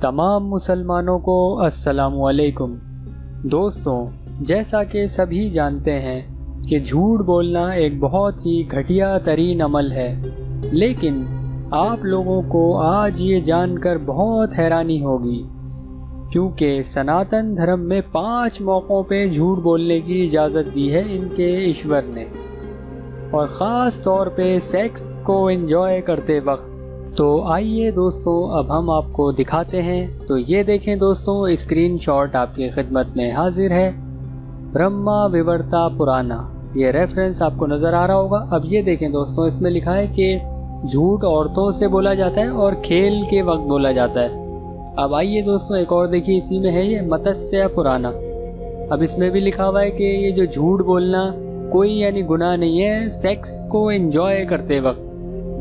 तमाम मुसलमानों को अस्सलामु अलैकुम। दोस्तों, जैसा कि सभी जानते हैं कि झूठ बोलना एक बहुत ही घटिया तरीन अमल है, लेकिन आप लोगों को आज ये जानकर बहुत हैरानी होगी क्योंकि सनातन धर्म में 5 मौक़ों पे झूठ बोलने की इजाज़त दी है इनके ईश्वर ने, और ख़ास तौर पे सेक्स को एंजॉय करते वक्त। तो आइए दोस्तों, अब हम आपको दिखाते हैं। तो ये देखें दोस्तों, स्क्रीनशॉट आपकी खिदमत में हाजिर है। ब्रह्मा विवर्ता पुराना, ये रेफरेंस आपको नज़र आ रहा होगा। अब ये देखें दोस्तों, इसमें लिखा है कि झूठ औरतों से बोला जाता है और खेल के वक्त बोला जाता है। अब आइए दोस्तों, एक और देखिए, इसी में है ये मत्स्य पुराना। अब इसमें भी लिखा हुआ है कि ये जो झूठ बोलना कोई यानी गुनाह नहीं है सेक्स को एंजॉय करते वक्त।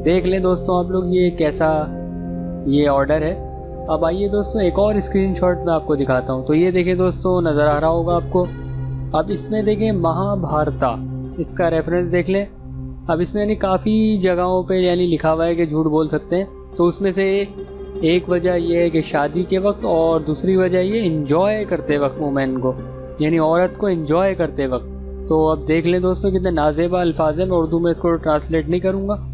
देख लें दोस्तों आप लोग ये कैसा ये ऑर्डर है। अब आइए दोस्तों, एक और स्क्रीनशॉट मैं आपको दिखाता हूँ। तो ये देखें दोस्तों, नज़र आ रहा होगा आपको। अब इसमें देखें महाभारता, इसका रेफरेंस देख लें। अब इसमें यानी काफ़ी जगहों पे यानी लिखा हुआ है कि झूठ बोल सकते हैं। तो उसमें से एक वजह ये है कि शादी के वक्त, और दूसरी वजह ये इंजॉय करते वक्त, वुमेन को यानी औरत को इंजॉय करते वक्त। तो अब देख लें दोस्तों कितने नाजेबा अल्फाज हैं। मैं उर्दू में इसको ट्रांसलेट नहीं करूँगा।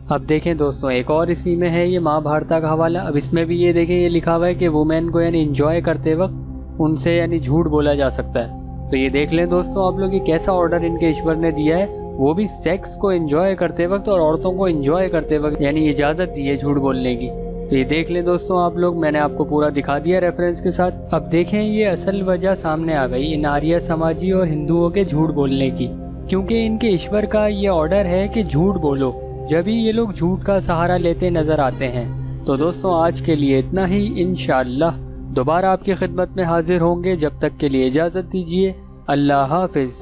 अब देखें दोस्तों, एक और इसी में है ये महाभारता का हवाला। अब इसमें भी ये देखें, ये लिखा हुआ है कि वुमेन को यानी इंजॉय करते वक्त उनसे यानी झूठ बोला जा सकता है। तो ये देख लें दोस्तों आप लोग, ये कैसा ऑर्डर इनके ईश्वर ने दिया है, वो भी सेक्स को एंजॉय करते वक्त और औरतों को एंजॉय करते वक्त यानी इजाज़त दी है झूठ बोलने की। तो ये देख लें दोस्तों आप लोग, मैंने आपको पूरा दिखा दिया रेफरेंस के साथ। अब देखें, ये असल वजह सामने आ गई इन आर्य समाजी और हिंदुओं के झूठ बोलने की, क्योंकि इनके ईश्वर का ये ऑर्डर है कि झूठ बोलो। जब ही ये लोग झूठ का सहारा लेते नजर आते हैं। तो दोस्तों आज के लिए इतना ही। इंशाअल्लाह दोबारा आपकी खिदमत में हाजिर होंगे। जब तक के लिए इजाज़त दीजिए। अल्लाह हाफिज़।